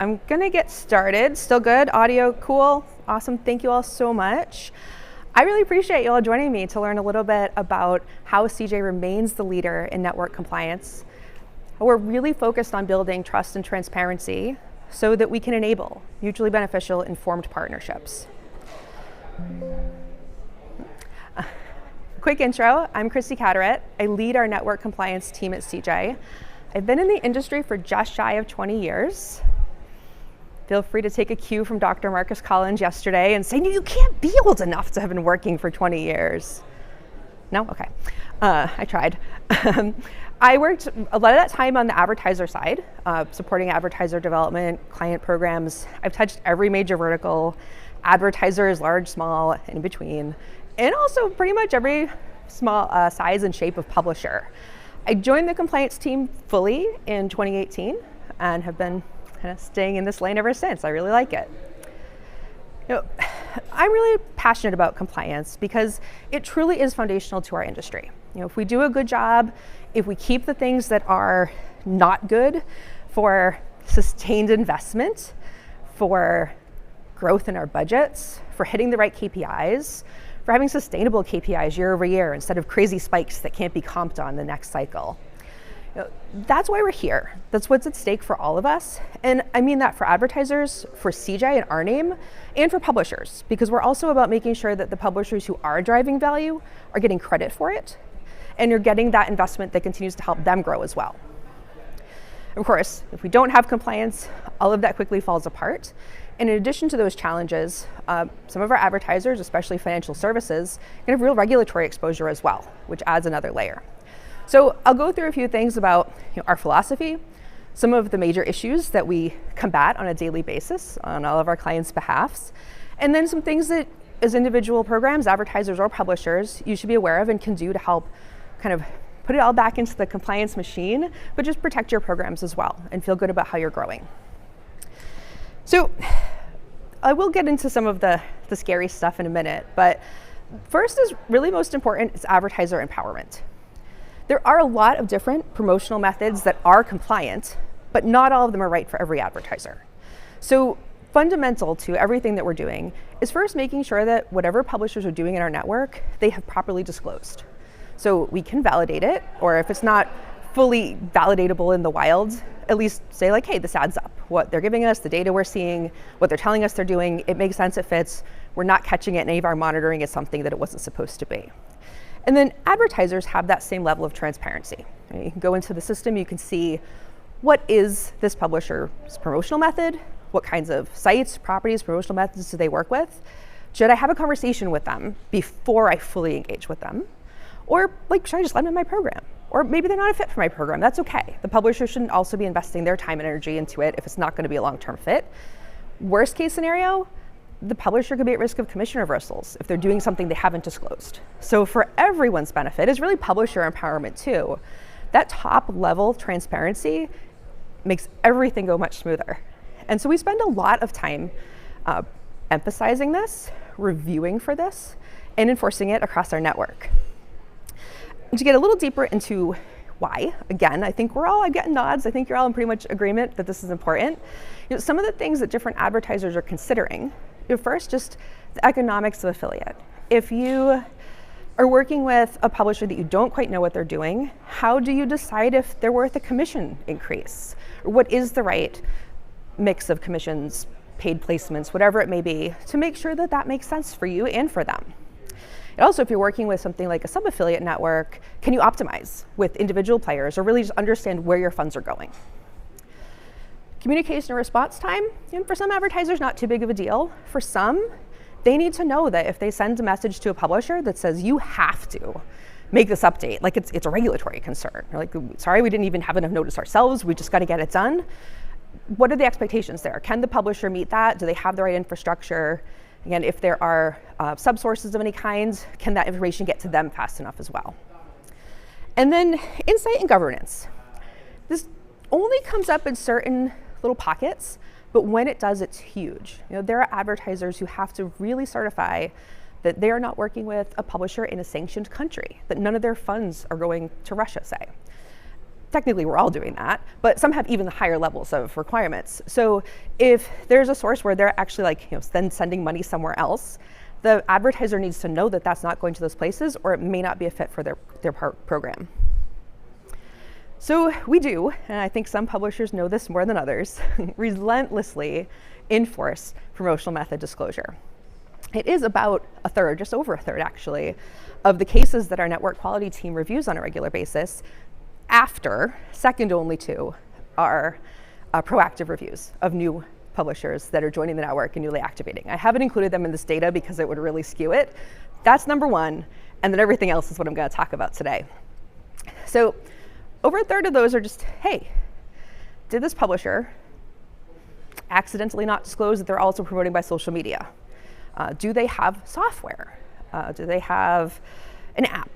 I'm gonna get started. Still good? Audio cool? Awesome. Thank you all so much. I really appreciate you all joining me to learn a little bit about how CJ remains the leader in network compliance. We're really focused on building trust and transparency so that we can enable mutually beneficial, informed partnerships. Quick intro, I'm Christy Catterett. I lead our network compliance team at CJ. I've been in the industry for just shy of 20 years. Feel free to take a cue from Dr. Marcus Collins yesterday and say, no, you can't be old enough to have been working for 20 years. No? Okay. I tried. I worked a lot of that time on the advertiser side, supporting advertiser development, client programs. I've touched every major vertical, advertisers, large, small, and in between, and also pretty much every small size and shape of publisher. I joined the compliance team fully in 2018 and have been kind of staying in this lane ever since. I really like it. I'm really passionate about compliance because it truly is foundational to our industry. If we do a good job, if we keep the things that are not good for sustained investment, for growth in our budgets, for hitting the right KPIs, for having sustainable KPIs year over year instead of crazy spikes that can't be comped on the next cycle. That's why we're here. That's what's at stake for all of us. And I mean that for advertisers, for CJ and our name, and for publishers, because we're also about making sure that the publishers who are driving value are getting credit for it, and you're getting that investment that continues to help them grow as well. Of course, if we don't have compliance, all of that quickly falls apart. And in addition to those challenges, some of our advertisers, especially financial services, can have real regulatory exposure as well, which adds another layer. So I'll go through a few things about our philosophy, some of the major issues that we combat on a daily basis on all of our clients' behalfs, and then some things that as individual programs, advertisers or publishers, you should be aware of and can do to help kind of put it all back into the compliance machine, but just protect your programs as well and feel good about how you're growing. So I will get into some of the scary stuff in a minute, but first is really most important is advertiser empowerment. There are a lot of different promotional methods that are compliant, but not all of them are right for every advertiser. So fundamental to everything that we're doing is first making sure that whatever publishers are doing in our network, they have properly disclosed. So we can validate it, or if it's not fully validatable in the wild, at least say like, hey, this adds up. What they're giving us, the data we're seeing, what they're telling us they're doing, it makes sense, it fits. We're not catching it, and any of our monitoring is something that it wasn't supposed to be. And then advertisers have that same level of transparency. You can go into the system, you can see what is this publisher's promotional method, what kinds of sites, properties, promotional methods do they work with? Should I have a conversation with them before I fully engage with them? Or should I just let them in my program? Or maybe they're not a fit for my program, that's okay. The publisher shouldn't also be investing their time and energy into it if it's not gonna be a long-term fit. Worst case scenario, the publisher could be at risk of commission reversals if they're doing something they haven't disclosed. So for everyone's benefit is really publisher empowerment too. That top level transparency makes everything go much smoother. And so we spend a lot of time emphasizing this, reviewing for this, and enforcing it across our network. And to get a little deeper into why, again, I think I'm getting nods. I think you're all in pretty much agreement that this is important. Some of the things that different advertisers are considering, first, just the economics of affiliate. If you are working with a publisher that you don't quite know what they're doing, how do you decide if they're worth a commission increase? Or what is the right mix of commissions, paid placements, whatever it may be, to make sure that that makes sense for you and for them? And also, if you're working with something like a sub-affiliate network, can you optimize with individual players or really just understand where your funds are going? Communication and response time, for some advertisers, not too big of a deal. For some, they need to know that if they send a message to a publisher that says you have to make this update, like it's a regulatory concern. Or like, sorry, we didn't even have enough notice ourselves, we just got to get it done. What are the expectations there? Can the publisher meet that? Do they have the right infrastructure? Again, if there are subsources of any kind, can that information get to them fast enough as well? And then insight and governance. This only comes up in certain little pockets, but when it does, it's huge. There are advertisers who have to really certify that they are not working with a publisher in a sanctioned country, that none of their funds are going to Russia, say. technically we're all doing that, but some have even higher levels of requirements. So if there's a source where they're actually like, then sending money somewhere else, the advertiser needs to know that that's not going to those places, or it may not be a fit for their program. So we do, and I think some publishers know this more than others, relentlessly enforce promotional method disclosure. It is about a third, just over a third actually, of the cases that our network quality team reviews on a regular basis, after, second only to, our proactive reviews of new publishers that are joining the network and newly activating. I haven't included them in this data because it would really skew it. That's number one, and then everything else is what I'm going to talk about today. So over a third of those are just, hey, did this publisher accidentally not disclose that they're also promoting by social media? Do they have software? Do they have an app?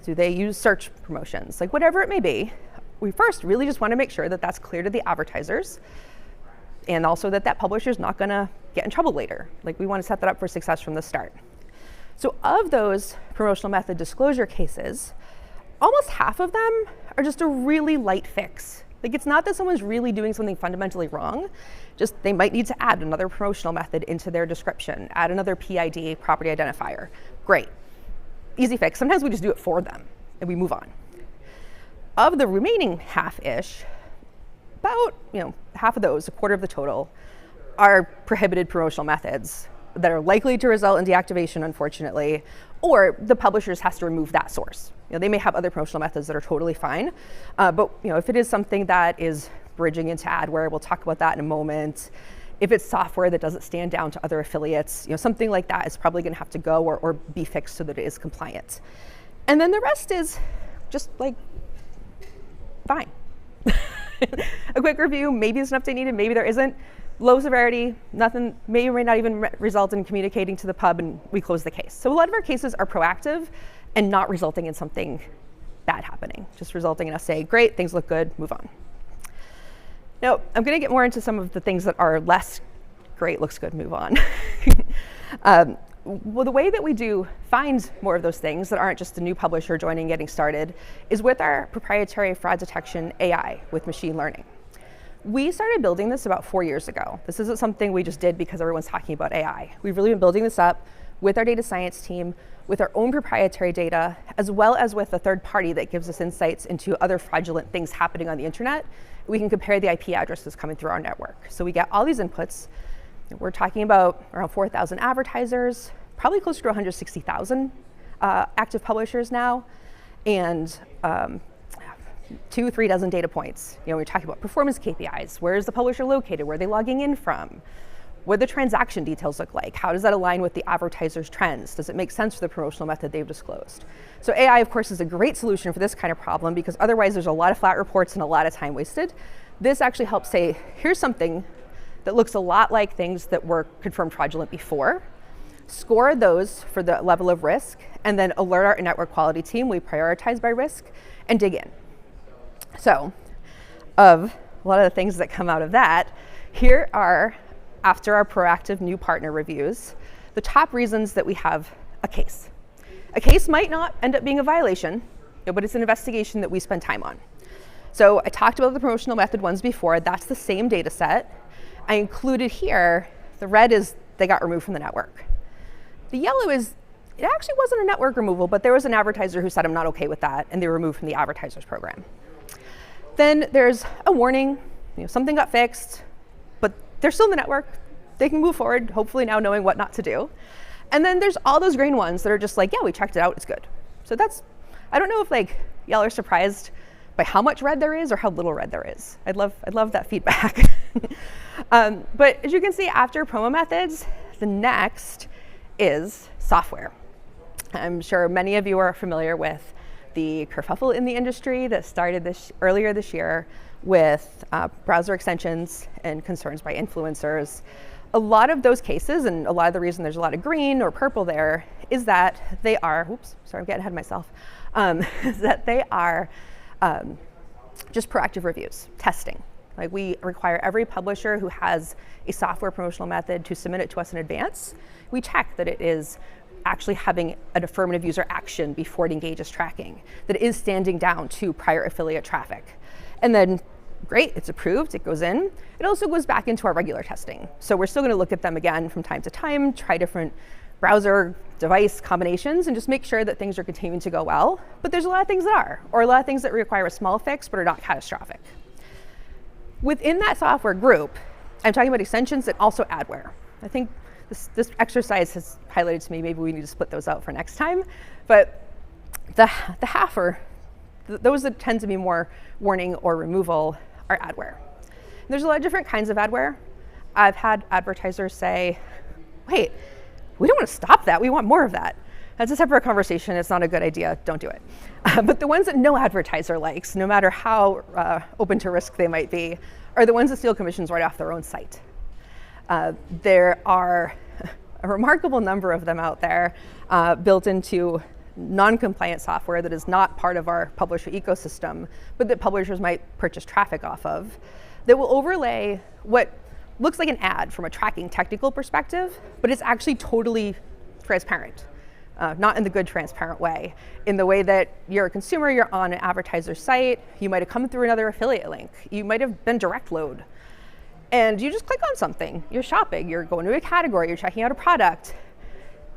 Do they use search promotions? Like whatever it may be, we first really just want to make sure that that's clear to the advertisers, and also that that publisher is not going to get in trouble later. Like we want to set that up for success from the start. So of those promotional method disclosure cases, almost half of them are just a really light fix. Like it's not that someone's really doing something fundamentally wrong, just they might need to add another promotional method into their description, add another PID, property identifier. Great, easy fix. Sometimes we just do it for them and we move on. Of the remaining half-ish, about half of those, a quarter of the total, are prohibited promotional methods that are likely to result in deactivation, unfortunately, or the publishers has to remove that source. They may have other promotional methods that are totally fine, but if it is something that is bridging into adware, we'll talk about that in a moment. If it's software that doesn't stand down to other affiliates, something like that is probably going to have to go or be fixed so that it is compliant. And then the rest is just like fine. A quick review, maybe there's an update needed, maybe there isn't. Low severity, nothing, may or may not even result in communicating to the pub, and we close the case. So a lot of our cases are proactive and not resulting in something bad happening, just resulting in us saying, great, things look good, move on. Now, I'm going to get more into some of the things that are less great, looks good, move on. Well, the way that we do find more of those things that aren't just a new publisher joining, getting started, is with our proprietary fraud detection AI with machine learning. We started building this about 4 years ago. This isn't something we just did because everyone's talking about AI. We've really been building this up with our data science team, with our own proprietary data, as well as with a third party that gives us insights into other fraudulent things happening on the internet. We can compare the IP addresses coming through our network. So we get all these inputs. We're talking about around 4,000 advertisers, probably closer to 160,000 active publishers now, and 2-3 dozen data points. We're talking about performance KPIs. Where is the publisher located? Where are they logging in from? What do the transaction details look like? How does that align with the advertiser's trends? Does it make sense for the promotional method they've disclosed? So AI, of course, is a great solution for this kind of problem because otherwise there's a lot of flat reports and a lot of time wasted. This actually helps say, here's something that looks a lot like things that were confirmed fraudulent before, score those for the level of risk, and then alert our network quality team. We prioritize by risk and dig in. So, of a lot of the things that come out of that, here are, after our proactive new partner reviews, the top reasons that we have a case. A case might not end up being a violation, but it's an investigation that we spend time on. So I talked about the promotional method ones before. That's the same data set. I included here, the red is they got removed from the network. The yellow is, it actually wasn't a network removal, but there was an advertiser who said, I'm not okay with that, and they were removed from the advertiser's program. Then there's a warning, something got fixed, but they're still in the network. They can move forward, hopefully now knowing what not to do. And then there's all those green ones that are just like, yeah, we checked it out, it's good. So that's, I don't know if y'all are surprised by how much red there is or how little red there is. I'd love that feedback. But as you can see, after promo methods, the next is software. I'm sure many of you are familiar with the kerfuffle in the industry that started earlier this year with browser extensions and concerns by influencers. A lot of those cases, and a lot of the reason there's a lot of green or purple there, is that they are, oops, sorry, I'm getting ahead of myself, is that they are just proactive reviews, testing. Like we require every publisher who has a software promotional method to submit it to us in advance. We check that it is actually having an affirmative user action before it engages tracking, that it is standing down to prior affiliate traffic. And then great, it's approved, it goes in. It also goes back into our regular testing. So we're still going to look at them again from time to time, try different browser device combinations, and just make sure that things are continuing to go well. But there's a lot of things that are, or a lot of things that require a small fix but are not catastrophic. Within that software group, I'm talking about extensions and also adware. I think this exercise has highlighted to me, maybe we need to split those out for next time. But the half, or those that tend to be more warning or removal, are adware. And there's a lot of different kinds of adware. I've had advertisers say, wait, we don't want to stop that, we want more of that. That's a separate conversation, it's not a good idea, don't do it. But the ones that no advertiser likes, no matter how open to risk they might be, are the ones that steal commissions right off their own site. There are a remarkable number of them out there built into non-compliant software that is not part of our publisher ecosystem, but that publishers might purchase traffic off of, that will overlay what looks like an ad from a tracking technical perspective, but it's actually totally transparent. Not in the good transparent way, in the way that you're a consumer, you're on an advertiser's site, you might have come through another affiliate link, you might have been direct load, and you just click on something, you're shopping, you're going to a category, you're checking out a product.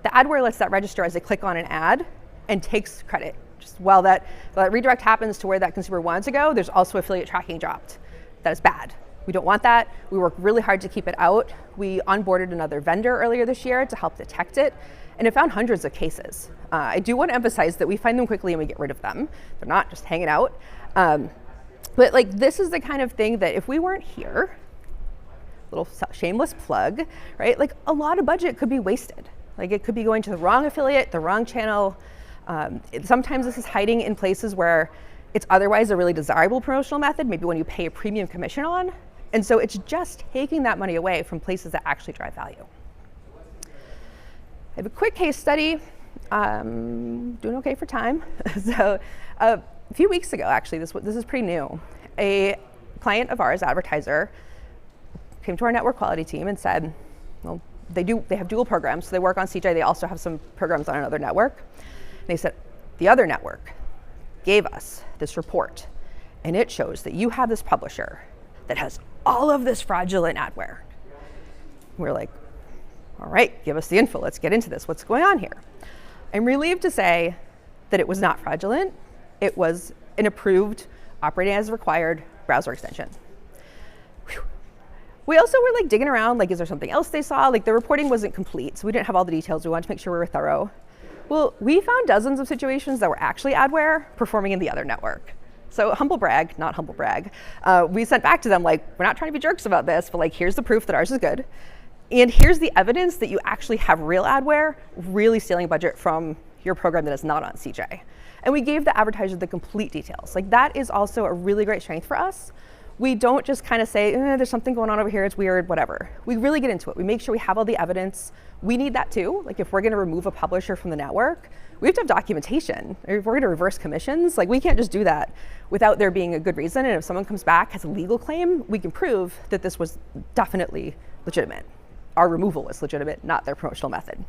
The adware lets that register as they click on an ad and takes credit. Just while that redirect happens to where that consumer wanted to go, there's also affiliate tracking dropped. That is bad. We don't want that. We work really hard to keep it out. We onboarded another vendor earlier this year to help detect it, and it found hundreds of cases. I do want to emphasize that we find them quickly and we get rid of them. They're not just hanging out. But like, this is the kind of thing that if we weren't here, little shameless plug, right? Like, a lot of budget could be wasted. Like, it could be going to the wrong affiliate, the wrong channel. Sometimes this is hiding in places where it's otherwise a really desirable promotional method, maybe when you pay a premium commission on. And so it's just taking that money away from places that actually drive value. I have a quick case study. Doing okay for time. So a few weeks ago, actually, this is pretty new. A client of ours, advertiser, came to our network quality team and said, well, they have dual programs. So they work on CJ, they also have some programs on another network. And they said, the other network gave us this report, and it shows that you have this publisher that has all of this fraudulent adware. We're like, all right, give us the info, let's get into this. What's going on here? I'm relieved to say that it was not fraudulent. It was an approved, operating as required browser extension. Whew. We also were like digging around, like, is there something else they saw? Like, the reporting wasn't complete, so we didn't have all the details. We wanted to make sure we were thorough. Well, we found dozens of situations that were actually adware performing in the other network. So humble brag, not humble brag. We sent back to them, like, we're not trying to be jerks about this, but like, here's the proof that ours is good. And here's the evidence that you actually have real adware really stealing budget from your program that is not on CJ. And we gave the advertiser the complete details. Like, that is also a really great strength for us. We don't just kind of say, there's something going on over here, it's weird, whatever. We really get into it. We make sure we have all the evidence. We need that too. Like, if we're gonna remove a publisher from the network, we have to have documentation. If we're gonna reverse commissions, like, we can't just do that without there being a good reason. And if someone comes back, has a legal claim, we can prove that this was definitely legitimate. Our removal was legitimate, not their promotional method.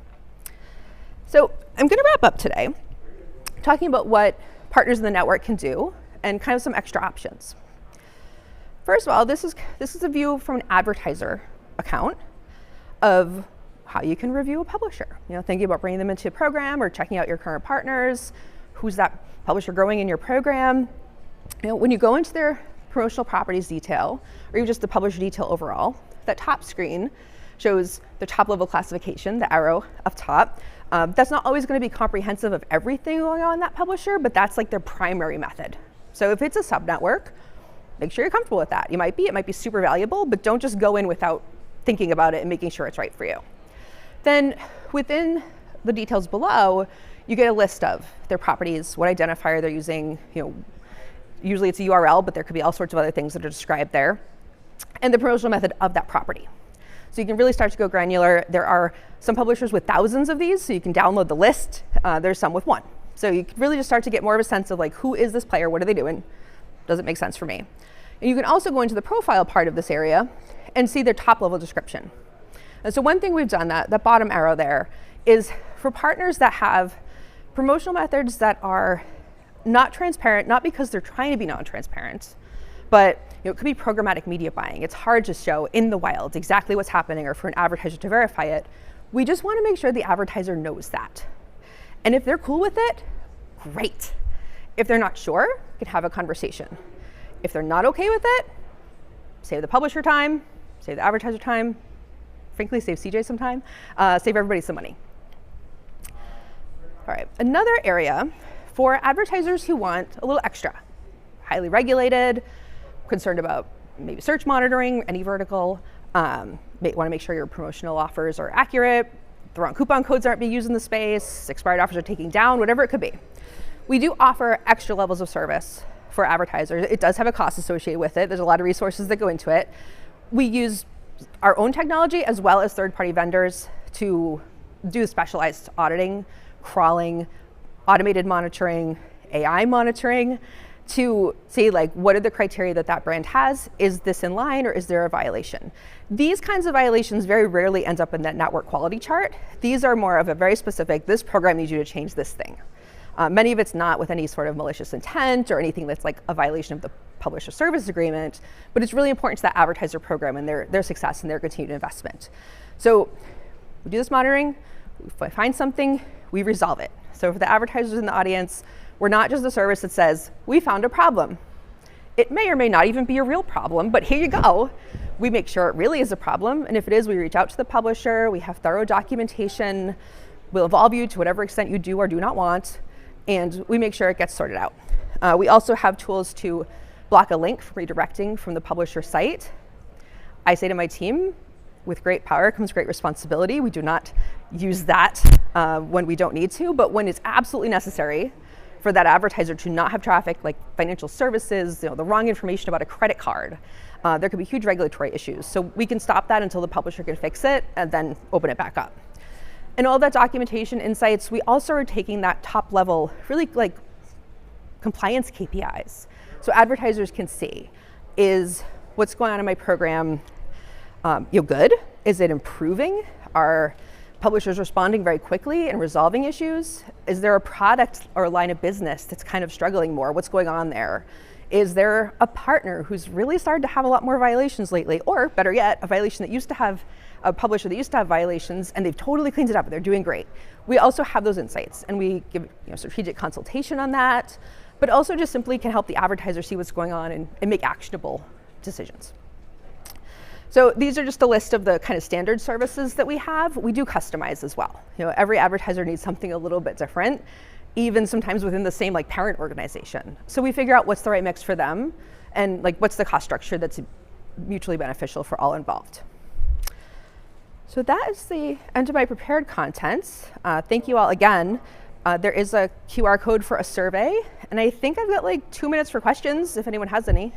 So I'm gonna wrap up today talking about what partners in the network can do and kind of some extra options. First of all, this is a view from an advertiser account of how you can review a publisher. You know, thinking about bringing them into a program or checking out your current partners, who's that publisher growing in your program. You know, when you go into their promotional properties detail, or even just the publisher detail overall, that top screen shows the top level classification, the arrow up top. That's not always going to be comprehensive of everything going on in that publisher, but that's like their primary method. So if it's a sub-network, make sure you're comfortable with that. It might be super valuable, but don't just go in without thinking about it and making sure it's right for you. Then within the details below, you get a list of their properties, what identifier they're using. You know, usually it's a URL, but there could be all sorts of other things that are described there, and the promotional method of that property. So you can really start to go granular. There are some publishers with thousands of these, so you can download the list. There's some with one. So you can really just start to get more of a sense of like, who is this player? What are they doing? Does it make sense for me? And you can also go into the profile part of this area and see their top level description. And so one thing we've done, that bottom arrow there, is for partners that have promotional methods that are not transparent, not because they're trying to be non-transparent, But it could be programmatic media buying. It's hard to show in the wild exactly what's happening or for an advertiser to verify it. We just want to make sure the advertiser knows that. And if they're cool with it, great. If they're not sure, we can have a conversation. If they're not okay with it, save the publisher time, save the advertiser time, frankly, save CJ some time, save everybody some money. All right, another area for advertisers who want a little extra, highly regulated, concerned about maybe search monitoring, any vertical, want to make sure your promotional offers are accurate, the wrong coupon codes aren't being used in the space, expired offers are taken down, whatever it could be. We do offer extra levels of service for advertisers. It does have a cost associated with it. There's a lot of resources that go into it. We use our own technology as well as third-party vendors to do specialized auditing, crawling, automated monitoring, AI monitoring, to see like what are the criteria that that brand has. Is this in line or is there a violation? These kinds of violations very rarely end up in that network quality chart. These are more of a very specific, this program needs you to change this thing. Many of it's not with any sort of malicious intent or anything that's like a violation of the publisher service agreement, but it's really important to that advertiser program and their success and their continued investment. So we do this monitoring, if I find something, we resolve it. So for the advertisers in the audience, we're not just a service that says, we found a problem. It may or may not even be a real problem, but here you go. We make sure it really is a problem, and if it is, we reach out to the publisher, we have thorough documentation, we'll involve you to whatever extent you do or do not want, and we make sure it gets sorted out. We also have tools to block a link from redirecting from the publisher site. I say to my team, with great power comes great responsibility. We do not use that when we don't need to, but when it's absolutely necessary for that advertiser to not have traffic like financial services, the wrong information about a credit card, there could be huge regulatory issues. So we can stop that until the publisher can fix it and then open it back up. And all that documentation insights, we also are taking that top level, really like compliance KPIs. So advertisers can see, is what's going on in my program good? Is it improving? Are publishers responding very quickly and resolving issues? Is there a product or a line of business that's kind of struggling more? What's going on there? Is there a partner who's really started to have a lot more violations lately? Or better yet, a violation that used to have, a publisher that used to have violations and they've totally cleaned it up and they're doing great. We also have those insights and we give strategic consultation on that, but also just simply can help the advertiser see what's going on and make actionable decisions. So these are just a list of the kind of standard services that we have. We do customize as well. Every advertiser needs something a little bit different, even sometimes within the same like parent organization. So we figure out what's the right mix for them and like what's the cost structure that's mutually beneficial for all involved. So that is the end of my prepared contents. Thank you all again. There is a QR code for a survey, and I think I've got like 2 minutes for questions if anyone has any.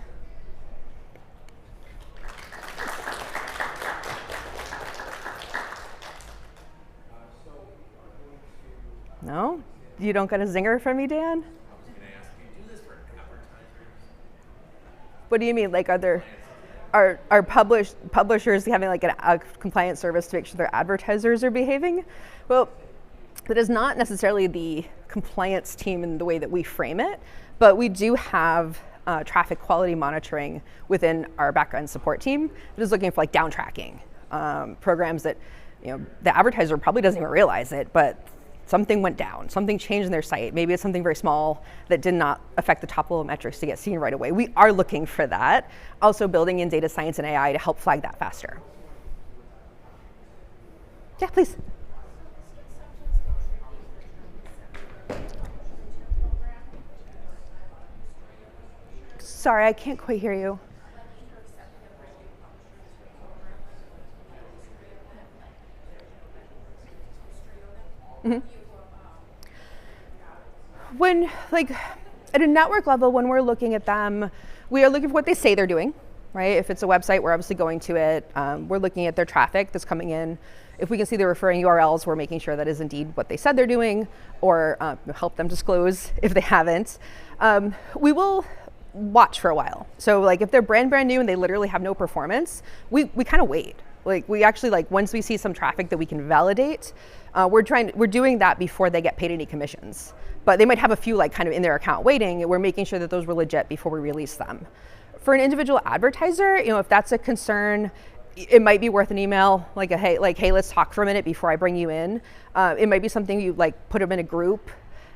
No? You don't get a zinger from me, Dan? I was going to ask, do you do this for advertisers? What do you mean? Like, are publishers having like a compliance service to make sure their advertisers are behaving? Well, that is not necessarily the compliance team in the way that we frame it, but we do have traffic quality monitoring within our background support team that is looking for like down tracking programs that the advertiser probably doesn't even realize it, but something went down, something changed in their site. Maybe it's something very small that did not affect the top level metrics to get seen right away. We are looking for that. Also building in data science and AI to help flag that faster. Yeah, please. Sorry, I can't quite hear you. Mm-hmm. When, like, at a network level, when we're looking at them, we are looking for what they say they're doing, right? If it's a website, we're obviously going to it. We're looking at their traffic that's coming in. If we can see the referring URLs, we're making sure that is indeed what they said they're doing, or help them disclose if they haven't. We will watch for a while. So like if they're brand new and they literally have no performance, we kind of wait. Like we actually, like once we see some traffic that we can validate, we're doing that before they get paid any commissions. But they might have a few like kind of in their account waiting, and we're making sure that those were legit before we release them. For an individual advertiser, if that's a concern, it might be worth an email, like hey, let's talk for a minute before I bring you in. It might be something you put them in a group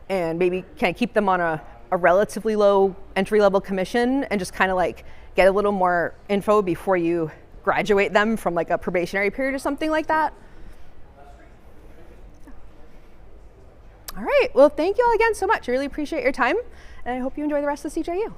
and maybe kind of keep them on a relatively low entry-level commission and just kind of get a little more info before you graduate them from a probationary period or something like that. All right, well, thank you all again so much. I really appreciate your time, and I hope you enjoy the rest of CJU.